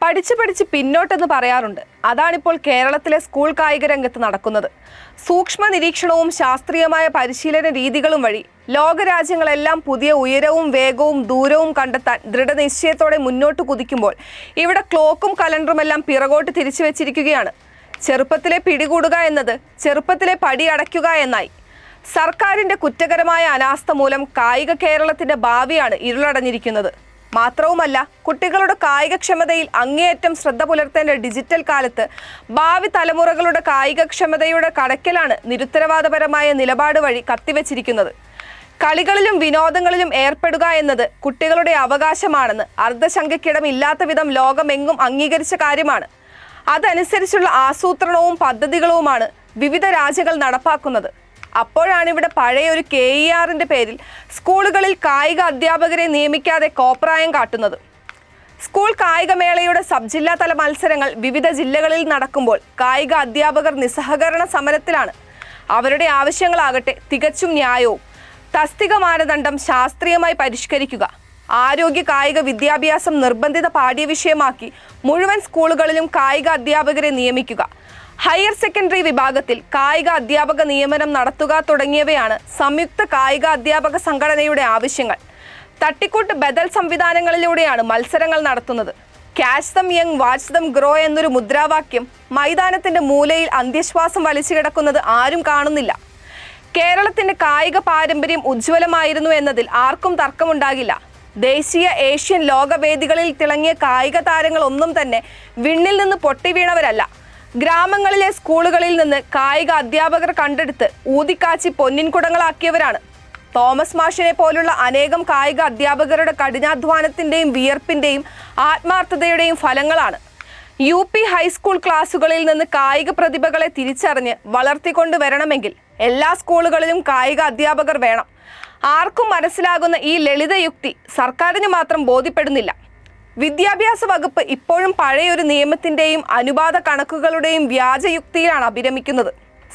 പഠിച്ച് പിന്നോട്ടെന്ന് പറയാറുണ്ട്. അതാണിപ്പോൾ കേരളത്തിലെ സ്കൂൾ കായിക രംഗത്ത് നടക്കുന്നത്. സൂക്ഷ്മ നിരീക്ഷണവും ശാസ്ത്രീയമായ പരിശീലന രീതികളും വഴി ലോകരാജ്യങ്ങളെല്ലാം പുതിയ ഉയരവും വേഗവും ദൂരവും കണ്ടെത്താൻ ദൃഢനിശ്ചയത്തോടെ മുന്നോട്ട് കുതിക്കുമ്പോൾ ഇവിടെ ക്ലോക്കും കലണ്ടറുമെല്ലാം പിറകോട്ട് തിരിച്ചു വെച്ചിരിക്കുകയാണ്. ചെറുപ്പത്തിലെ പിടികൂടുക എന്നത് ചെറുപ്പത്തിലെ പടി അടയ്ക്കുക എന്നായി. സർക്കാരിന്റെ കുറ്റകരമായ അനാസ്ഥ മൂലം കായിക കേരളത്തിന്റെ ഭാവിയാണ് ഇരുളടഞ്ഞിരിക്കുന്നത്. മാത്രവുമല്ല, കുട്ടികളുടെ കായികക്ഷമതയിൽ അങ്ങേയറ്റം ശ്രദ്ധ പുലർത്തേണ്ട ഡിജിറ്റൽ കാലത്ത് ഭാവി തലമുറകളുടെ കായികക്ഷമതയുടെ കടക്കലാണ് നിരുത്തരവാദപരമായ നിലപാട് വഴി കത്തിവെച്ചിരിക്കുന്നത്. കളികളിലും വിനോദങ്ങളിലും ഏർപ്പെടുക എന്നത് കുട്ടികളുടെ അവകാശമാണെന്ന് അർദ്ധശങ്കയ്ക്കിടമില്ലാത്ത വിധം ലോകമെങ്ങും അംഗീകരിച്ച കാര്യമാണ്. അതനുസരിച്ചുള്ള ആസൂത്രണവും പദ്ധതികളുമാണ് വിവിധ രാജ്യങ്ങൾ നടപ്പാക്കുന്നത്. അപ്പോഴാണ് ഇവിടെ പഴയൊരു KERന്റെ പേരിൽ സ്കൂളുകളിൽ കായിക അധ്യാപകരെ നിയമിക്കാതെ കോപ്രായം കാട്ടുന്നത്. സ്കൂൾ കായികമേളയുടെ സബ് ജില്ലാ തല മത്സരങ്ങൾ വിവിധ ജില്ലകളിൽ നടക്കുമ്പോൾ കായിക അധ്യാപകർ നിസ്സഹകരണ സമരത്തിലാണ്. അവരുടെ ആവശ്യങ്ങളാകട്ടെ തികച്ചും ന്യായവും. തസ്തിക മാനദണ്ഡം ശാസ്ത്രീയമായി പരിഷ്കരിക്കുക, ആരോഗ്യ കായിക വിദ്യാഭ്യാസം നിർബന്ധിത പാഠ്യവിഷയമാക്കി മുഴുവൻ സ്കൂളുകളിലും കായിക അധ്യാപകരെ നിയമിക്കുക, ഹയർ സെക്കൻഡറി വിഭാഗത്തിൽ കായിക അധ്യാപക നിയമനം നടത്തുക തുടങ്ങിയവയാണ് സംയുക്ത കായിക അധ്യാപക സംഘടനയുടെ ആവശ്യങ്ങൾ. തട്ടിക്കൂട്ട് ബദൽ സംവിധാനങ്ങളിലൂടെയാണ് മത്സരങ്ങൾ നടത്തുന്നത്. Catch dum young, watch dum grow എന്നൊരു മുദ്രാവാക്യം മൈതാനത്തിന്റെ മൂലയിൽ അന്ത്യശ്വാസം വലിച്ചു കിടക്കുന്നത് ആരും കാണുന്നില്ല. കേരളത്തിന്റെ കായിക പാരമ്പര്യം ഉജ്ജ്വലമായിരുന്നു എന്നതിൽ ആർക്കും തർക്കമുണ്ടാകില്ല. ദേശീയ, ഏഷ്യൻ, ലോകവേദികളിൽ തിളങ്ങിയ കായിക താരങ്ങൾ ഒന്നും തന്നെ വിണ്ണിൽ നിന്ന് പൊട്ടിവീണവരല്ല. ഗ്രാമങ്ങളിലെ സ്കൂളുകളിൽ നിന്ന് കായിക അധ്യാപകർ കണ്ടെടുത്ത് ഊതിക്കാച്ചി പൊന്നിൻകുടങ്ങളാക്കിയവരാണ്. തോമസ് മാഷിനെ പോലുള്ള അനേകം കായിക അധ്യാപകരുടെ കഠിനാധ്വാനത്തിന്റെയും വിയർപ്പിന്റെയും ആത്മാർത്ഥതയുടെയും ഫലങ്ങളാണ്. UP ഹൈസ്കൂൾ ക്ലാസുകളിൽ നിന്ന് കായിക പ്രതിഭകളെ തിരിച്ചറിഞ്ഞ് വളർത്തിക്കൊണ്ടുവരണമെങ്കിൽ എല്ലാ സ്കൂളുകളിലും കായിക അധ്യാപകർ വേണം. ആർക്കും മനസ്സിലാകുന്ന ഈ ലളിതയുക്തി സർക്കാരിന് മാത്രം ബോധ്യപ്പെടുന്നില്ല. വിദ്യാഭ്യാസ വകുപ്പ് ഇപ്പോഴും പഴയൊരു നിയമത്തിന്റെയും അനുപാത കണക്കുകളുടെയും വ്യാജയുക്തിയിലാണ് അഭിരമിക്കുന്നത്.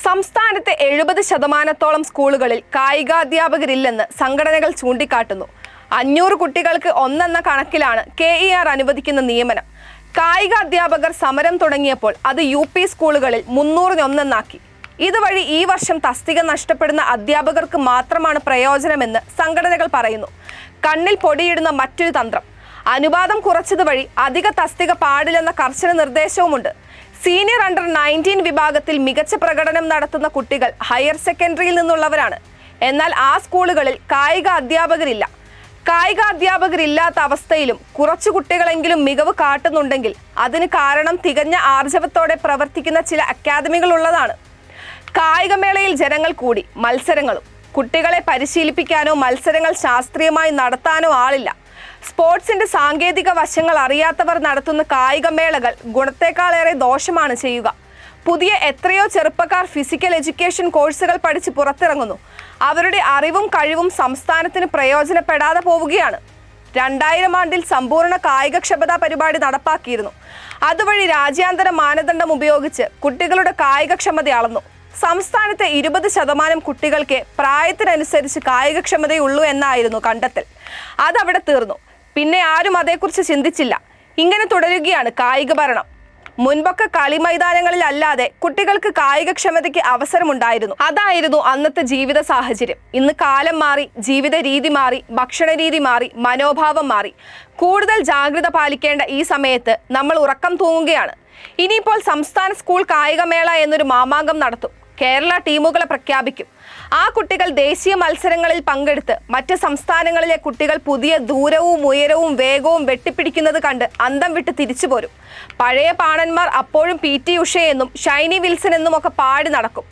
സംസ്ഥാനത്തെ 70% സ്കൂളുകളിൽ കായികാധ്യാപകരില്ലെന്ന് സംഘടനകൾ ചൂണ്ടിക്കാട്ടുന്നു. 500 കുട്ടികൾക്ക് 1 എന്ന കണക്കിലാണ് KER അനുവദിക്കുന്ന നിയമനം. കായിക അധ്യാപകർ സമരം തുടങ്ങിയപ്പോൾ അത് UP സ്കൂളുകളിൽ 300-1 എന്നാക്കി. ഇതുവഴി ഈ വർഷം തസ്തിക നഷ്ടപ്പെടുന്ന അധ്യാപകർക്ക് മാത്രമാണ് പ്രയോജനമെന്ന് സംഘടനകൾ പറയുന്നു. കണ്ണിൽ പൊടിയിടുന്ന മറ്റൊരു തന്ത്രം. അനുപാതം കുറച്ചതുവഴി അധിക തസ്തിക പാടില്ലെന്ന കർശന നിർദ്ദേശവുമുണ്ട്. സീനിയർ അണ്ടർ 19 വിഭാഗത്തിൽ മികച്ച പ്രകടനം നടത്തുന്ന കുട്ടികൾ ഹയർ സെക്കൻഡറിയിൽ നിന്നുള്ളവരാണ്. എന്നാൽ ആ സ്കൂളുകളിൽ കായിക അധ്യാപകരില്ല. കായിക അധ്യാപകരില്ലാത്ത അവസ്ഥയിലും കുറച്ചു കുട്ടികളെങ്കിലും മികവ് കാട്ടുന്നുണ്ടെങ്കിൽ അതിന് കാരണം തികഞ്ഞ ആർജവത്തോടെ പ്രവർത്തിക്കുന്ന ചില അക്കാദമികൾ ഉള്ളതാണ്. കായികമേളയിൽ ജനങ്ങൾ കൂടി, മത്സരങ്ങളും. കുട്ടികളെ പരിശീലിപ്പിക്കാനോ മത്സരങ്ങൾ ശാസ്ത്രീയമായി നടത്താനോ ആളില്ല. സ്പോർട്സിന്റെ സാങ്കേതിക വശങ്ങൾ അറിയാത്തവർ നടത്തുന്ന കായികമേളകൾ ഗുണത്തെക്കാളേറെ ദോഷമാണ് ചെയ്യുക. പുതിയ എത്രയോ ചെറുപ്പക്കാർ ഫിസിക്കൽ എഡ്യൂക്കേഷൻ കോഴ്സുകൾ പഠിച്ച് പുറത്തിറങ്ങുന്നു. അവരുടെ അറിവും കഴിവും സംസ്ഥാനത്തിന് പ്രയോജനപ്പെടാതെ പോവുകയാണ്. 2000 ആണ്ടിൽ സമ്പൂർണ്ണ കായികക്ഷമതാ പരിപാടി നടപ്പാക്കിയിരുന്നു. അതുവഴി രാജ്യാന്തര മാനദണ്ഡം ഉപയോഗിച്ച് കുട്ടികളുടെ കായികക്ഷമത അളന്നു. സംസ്ഥാനത്തെ 20% കുട്ടികൾക്ക് പ്രായത്തിനനുസരിച്ച് കായികക്ഷമതയുള്ളൂ എന്നായിരുന്നു കണ്ടെത്തൽ. അതവിടെ തീർന്നു. പിന്നെ ആരും അതേക്കുറിച്ച് ചിന്തിച്ചില്ല. ഇങ്ങനെ തുടരുകയാണ് കായിക ഭരണം. മുൻപൊക്കെ കളി മൈതാനങ്ങളിൽ അല്ലാതെ കുട്ടികൾക്ക് കായികക്ഷമതയ്ക്ക് അവസരമുണ്ടായിരുന്നു. അതായിരുന്നു അന്നത്തെ ജീവിത സാഹചര്യം. ഇന്ന് കാലം മാറി, ജീവിത രീതി മാറി, ഭക്ഷണ രീതി മാറി, മനോഭാവം മാറി. കൂടുതൽ ജാഗ്രത പാലിക്കേണ്ട ഈ സമയത്ത് നമ്മൾ ഉറക്കം തൂങ്ങുകയാണ്. ഇനിയിപ്പോൾ സംസ്ഥാന സ്കൂൾ കായികമേള എന്നൊരു മാമാങ്കം നടത്തും. കേരള ടീമുകളെ പ്രഖ്യാപിക്കും. ആ കുട്ടികൾ ദേശീയ മത്സരങ്ങളിൽ പങ്കെടുത്ത് മറ്റ് സംസ്ഥാനങ്ങളിലെ കുട്ടികൾ പുതിയ ദൂരവും ഉയരവും വേഗവും വെട്ടിപ്പിടിക്കുന്നത് കണ്ട് അന്തം വിട്ട് തിരിച്ചു പോരും. പഴയ പാണന്മാർ അപ്പോഴും PT ഉഷയെന്നും ഷൈനി വിൽസൺ എന്നും ഒക്കെ പാടി നടക്കും.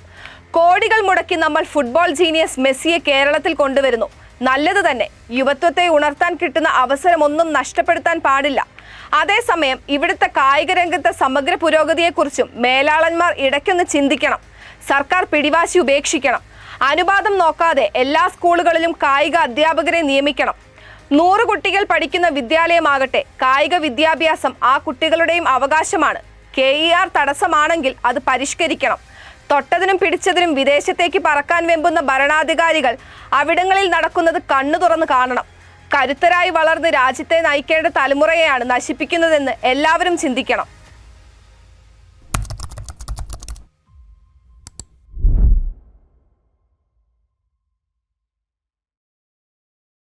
കോടികൾ മുടക്കി നമ്മൾ ഫുട്ബോൾ ജീനിയസ് മെസ്സിയെ കേരളത്തിൽ കൊണ്ടുവരുന്നു. നല്ലത് തന്നെ. യുവത്വത്തെ ഉണർത്താൻ കിട്ടുന്ന അവസരമൊന്നും നഷ്ടപ്പെടുത്താൻ പാടില്ല. അതേസമയം ഇവിടുത്തെ കായിക രംഗത്തെ സമഗ്ര പുരോഗതിയെക്കുറിച്ചും മേലാളന്മാർ ഇടയ്ക്കൊന്ന് ചിന്തിക്കണം. സർക്കാർ പിടിവാശി ഉപേക്ഷിക്കണം. അനുപാതം നോക്കാതെ എല്ലാ സ്കൂളുകളിലും കായിക അധ്യാപകരെ നിയമിക്കണം. 100 കുട്ടികൾ പഠിക്കുന്ന വിദ്യാലയമാകട്ടെ കായിക വിദ്യാഭ്യാസം ആ കുട്ടികളുടെയും അവകാശമാണ്. KER തടസ്സമാണെങ്കിൽ അത് പരിഷ്കരിക്കണം. തൊട്ടതിനും പിടിച്ചതിനും വിദേശത്തേക്ക് പറക്കാൻ വെമ്പുന്ന ഭരണാധികാരികൾ അവിടങ്ങളിൽ നടക്കുന്നത് കണ്ണു തുറന്ന് കാണണം. കരുത്തരായി വളർന്ന് രാജ്യത്തെ നയിക്കേണ്ട തലമുറയെയാണ് നശിപ്പിക്കുന്നതെന്ന് എല്ലാവരും ചിന്തിക്കണം.